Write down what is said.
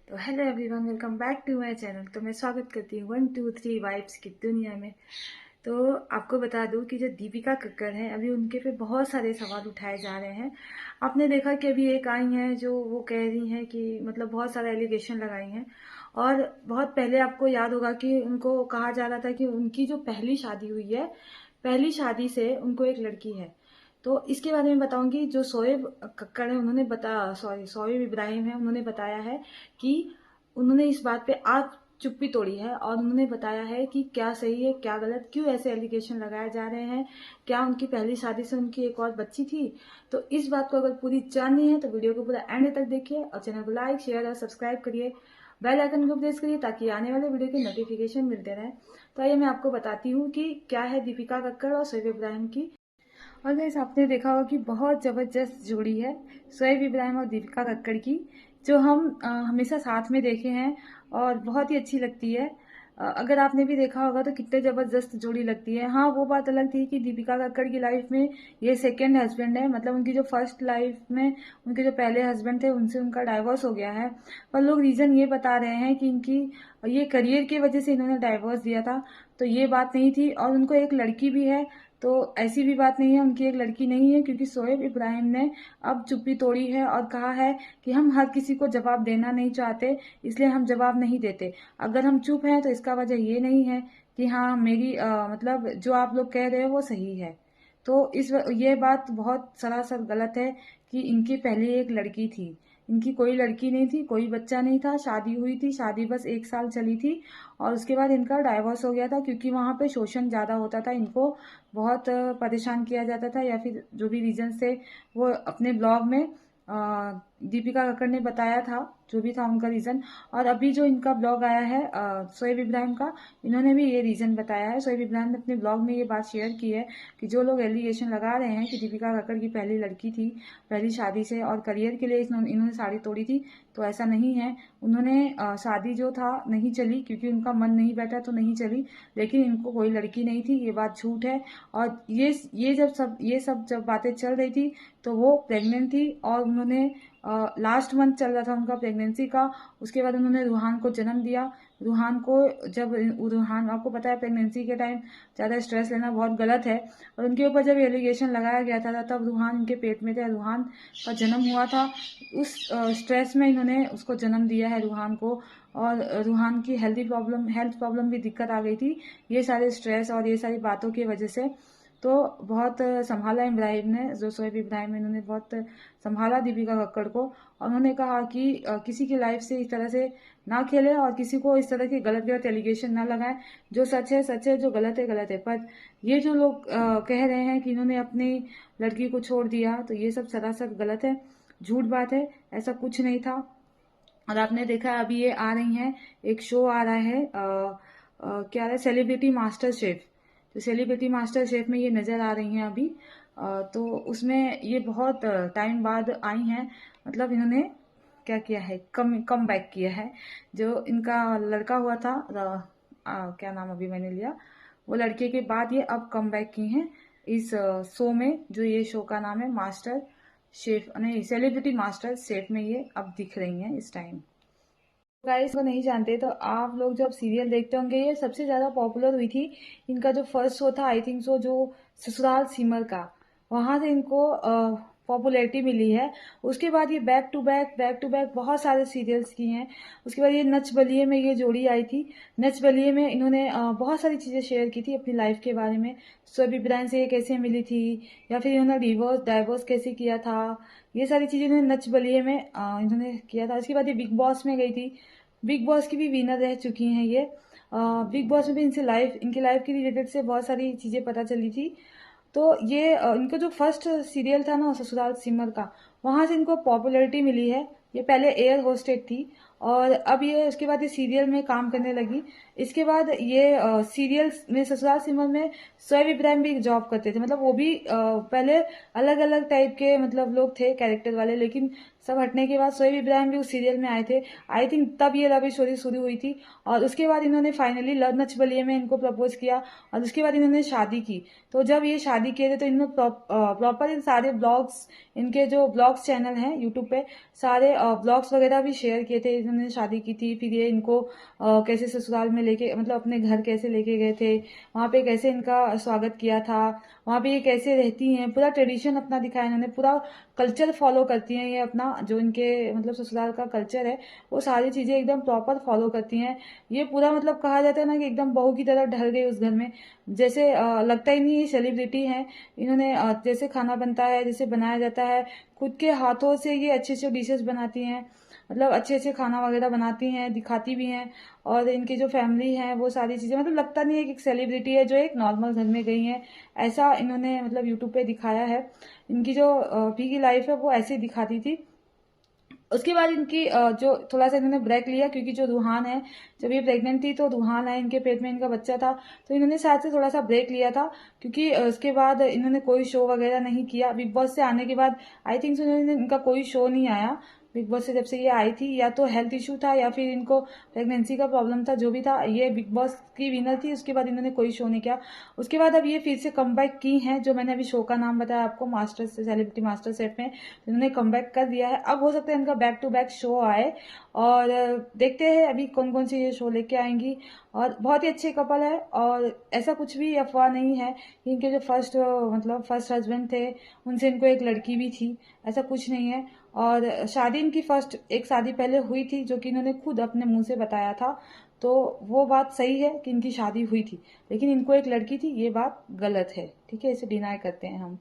तो hello everyone, welcome back to my channel. तो मैं स्वागत करती हूँ 1 2 3 वाइब्स की दुनिया में। तो आपको बता दूं कि जो दीपिका कक्कड़ हैं, अभी उनके पे बहुत सारे सवाल उठाए जा रहे हैं। आपने देखा कि अभी एक आई हैं जो वो कह रही हैं कि मतलब बहुत सारे एलिगेशन लगाई हैं। और बहुत पहले आपको याद होगा कि उनको कहा जा रहा था कि उनकी जो पहली शादी हुई है, पहली शादी से उनको एक लड़की है। तो इसके बारे में बताऊंगी। जो शोएब कक्कड़ है उन्होंने शोएब इब्राहिम है, उन्होंने बताया है कि उन्होंने इस बात पे आज चुप्पी तोड़ी है और उन्होंने बताया है कि क्या सही है क्या गलत, क्यों ऐसे एलिगेशन लगाए जा रहे हैं, क्या उनकी पहली शादी से उनकी एक और बच्ची थी। तो इस बात को अगर पूरी जाननी है तो वीडियो को पूरा एंड तक देखिए और चैनल को लाइक शेयर और सब्सक्राइब करिए। बेल आइकन को प्रेस करिए ताकि आने वाले वीडियो के नोटिफिकेशन मिलते रहे। तो आइए मैं आपको बताती हूँ कि क्या है दीपिका कक्कड़ और शोएब इब्राहिम की। और गाइस, आपने देखा होगा कि बहुत जबरदस्त जोड़ी है शोएब इब्राहिम और दीपिका कक्कड़ की, जो हम हमेशा साथ में देखे हैं और बहुत ही अच्छी लगती है। अगर आपने भी देखा होगा तो कितने जबरदस्त जोड़ी लगती है। हाँ, वो बात अलग थी कि दीपिका कक्कड़ की लाइफ में ये सेकंड हस्बैंड है, मतलब उनकी जो फर्स्ट लाइफ में उनके जो पहले हस्बैंड थे उनसे उनका डाइवोर्स हो गया है। पर लोग रीजन ये बता रहे हैं कि इनकी ये करियर की वजह से इन्होंने डाइवोर्स दिया था। तो ये बात नहीं थी। और उनको एक लड़की भी है, तो ऐसी भी बात नहीं है उनकी एक लड़की नहीं है, क्योंकि शोएब इब्राहिम ने अब चुप्पी तोड़ी है और कहा है कि हम हर किसी को जवाब देना नहीं चाहते, इसलिए हम जवाब नहीं देते। अगर हम चुप हैं तो इसका वजह ये नहीं है कि हाँ मेरी मतलब जो आप लोग कह रहे हो वो सही है। तो ये बात बहुत सरासर गलत है कि इनकी पहले एक लड़की थी। इनकी कोई लड़की नहीं थी, कोई बच्चा नहीं था। शादी हुई थी, शादी बस 1 साल चली थी और उसके बाद इनका डाइवोर्स हो गया था, क्योंकि वहां पे शोषण ज्यादा होता था, इनको बहुत परेशान किया जाता था, या फिर जो भी रीजन से वो अपने ब्लॉग में दीपिका कक्कड़ ने बताया था, जो भी था उनका रीजन। और अभी जो इनका ब्लॉग आया है शोएब इब्राहिम का, इन्होंने भी ये रीजन बताया है। शोएब इब्राहिम ने अपने ब्लॉग में ये बात शेयर की है कि जो लोग एलिगेशन लगा रहे हैं कि दीपिका कक्कड़ की पहली लड़की थी पहली शादी से और करियर के लिए इन्होंने साड़ी तोड़ी थी, तो ऐसा नहीं है। उन्होंने शादी जो था नहीं चली, क्योंकि उनका मन नहीं बैठा तो नहीं चली, लेकिन इनको कोई लड़की नहीं थी, ये बात झूठ है। और ये सब जब बातें चल रही थी तो वो प्रेग्नेंट थी और उन्होंने लास्ट मंथ चल रहा था उनका प्रेगनेंसी का। उसके बाद उन्होंने रूहान को जन्म दिया। रूहान को जब रूहान, आपको पता है प्रेगनेंसी के टाइम ज़्यादा स्ट्रेस लेना बहुत गलत है, और उनके ऊपर जब एलिगेशन लगाया गया था तब रूहान उनके पेट में थे, रूहान का जन्म हुआ था। उस स्ट्रेस में इन्होंने उसको जन्म दिया है रूहान को। और रूहान की हेल्थ प्रॉब्लम भी दिक्कत आ गई थी, ये सारे स्ट्रेस और ये सारी बातों की वजह से। तो बहुत संभाला इब्राहिम ने, जो शोएब इब्राहिम है, इन्होंने बहुत संभाला दीपिका कक्कड़ को। और उन्होंने कहा कि किसी की लाइफ से इस तरह से ना खेले और किसी को इस तरह के गलत गलत एलिगेशन ना लगाएं। जो सच है सच है, जो गलत है गलत है। पर ये जो लोग कह रहे हैं कि इन्होंने अपनी लड़की को छोड़ दिया, तो ये सब सरासर गलत है, झूठ बात है, ऐसा कुछ नहीं था। और आपने देखा अभी ये आ रही हैं, एक शो आ रहा है क्या है, सेलिब्रिटी मास्टर शेफ। तो सेलिब्रिटी मास्टर शेफ में ये नजर आ रही हैं अभी। तो उसमें ये बहुत टाइम बाद आई हैं। मतलब इन्होंने क्या किया है, कम बैक किया है। जो इनका लड़का हुआ था, क्या नाम अभी मैंने लिया, वो लड़के के बाद ये अब कम बैक की हैं इस शो में। जो ये शो का नाम है मास्टर शेफ, नहीं, सेलिब्रिटी मास्टर शेफ में ये अब दिख रही हैं इस टाइम। गाइस को नहीं जानते तो आप लोग जब सीरियल देखते होंगे, ये सबसे ज्यादा पॉपुलर हुई थी। इनका जो फर्स्ट शो था, आई थिंक सो, जो ससुराल सिमर का, वहां से इनको पॉपुलैरिटी मिली है। उसके बाद ये बैक टू बैक बहुत सारे सीरियल्स की हैं। उसके बाद ये नच बलिए में ये जोड़ी आई थी। नच बलिए में इन्होंने बहुत सारी चीजें शेयर की थी अपनी लाइफ के बारे में। शोएब इब्राहिम से ये कैसे मिली थी, या फिर इन्होंने डाइवोर्स कैसे किया था, ये सारी चीजें इन्होंने नच बलिए में इन्होंने किया था। उसके बाद ये बिग बॉस में गई थी। बिग बॉस की भी विनर रह चुकी हैं ये। बिग बॉस में भी इनकी लाइफ के रिलेटेड से बहुत सारी चीजें पता चली थी। तो ये इनको जो फर्स्ट सीरियल था ना ससुराल सिमर का, वहां से इनको पॉपुलैरिटी मिली है। ये पहले एयर होस्टेड थी और अब ये उसके बाद ये सीरियल में काम करने लगी। इसके बाद ये सीरियल में, ससुराल सिमर में शोएब इब्राहिम भी जॉब करते थे। मतलब वो भी पहले अलग अलग टाइप के मतलब लोग थे कैरेक्टर वाले, लेकिन सब हटने के बाद शोएब इब्राहिम भी उस सीरियल में आए थे। आई थिंक तब ये लव स्टोरी शुरू हुई थी। और उसके बाद इन्होंने फाइनली लव नच बलिए में इनको प्रपोज किया और उसके बाद इन्होंने शादी की। तो जब ये शादी किए थे तो इन्होंने प्रॉपर इन सारे ब्लॉग्स, इनके जो ब्लॉग्स चैनल हैं यूट्यूब पे, सारे ब्लॉग्स वगैरह भी शेयर किए थे इन्होंने शादी की थी, फिर ये इनको कैसे ससुराल में लेके मतलब अपने घर कैसे लेके गए थे, वहाँ पे कैसे इनका स्वागत किया था, वहाँ पे ये कैसे रहती हैं, पूरा ट्रेडिशन अपना दिखाया इन्होंने, पूरा कल्चर फॉलो करती हैं ये अपना, जो इनके मतलब ससुराल का कल्चर है वो सारी चीज़ें एकदम प्रॉपर फॉलो करती हैं। ये पूरा मतलब कहा जाता है ना कि एकदम बहू की तरह ढल गई उस घर में, जैसे लगता ही नहीं ये सेलिब्रिटी हैं। इन्होंने जैसे खाना बनता है, जैसे बनाया जाता है, खुद के हाथों से ये अच्छे अच्छे डिशेस बनाती हैं, मतलब अच्छे अच्छे खाना वगैरह बनाती हैं, दिखाती भी हैं। और इनकी जो फैमिली है वो सारी चीज़ें, मतलब लगता नहीं है कि एक सेलिब्रिटी है जो एक नॉर्मल घर में गई हैं, ऐसा इन्होंने मतलब यूट्यूब पे दिखाया है। इनकी जो अभी की लाइफ है वो ऐसे दिखाती थी। उसके बाद इनकी जो थोड़ा सा इन्होंने ब्रेक लिया, क्योंकि जो रूहान है, जब ये प्रेग्नेंट थी तो रूहान है इनके पेट में, इनका बच्चा था, तो इन्होंने शायद से थोड़ा सा ब्रेक लिया था, क्योंकि उसके बाद इन्होंने कोई शो वगैरह नहीं किया। बिग बॉस से आने के बाद आई थिंक इन्होंने इनका कोई शो नहीं आया बिग बॉस से, जब से ये आई थी। या तो हेल्थ इशू था या फिर इनको प्रेगनेंसी का प्रॉब्लम था, जो भी था। ये बिग बॉस की विनर थी, उसके बाद इन्होंने कोई शो नहीं किया। उसके बाद अब ये फिर से कमबैक की हैं, जो मैंने अभी शो का नाम बताया आपको, मास्टर सेलिब्रिटी मास्टर सेफ में इन्होंने कमबैक कर दिया है। अब हो सकता है इनका बैक टू बैक शो आए, और देखते हैं अभी कौन कौन से ये शो लेके आएंगी। और बहुत ही अच्छे कपल है, और ऐसा कुछ भी अफवाह नहीं है कि इनके जो मतलब फर्स्ट हस्बैंड थे उनसे इनको एक लड़की भी थी, ऐसा कुछ नहीं है। और शादी इनकी फर्स्ट एक शादी पहले हुई थी, जो कि इन्होंने खुद अपने मुंह से बताया था, तो वो बात सही है कि इनकी शादी हुई थी, लेकिन इनको एक लड़की थी, ये बात गलत है। ठीक है, इसे डिनाई करते हैं हम।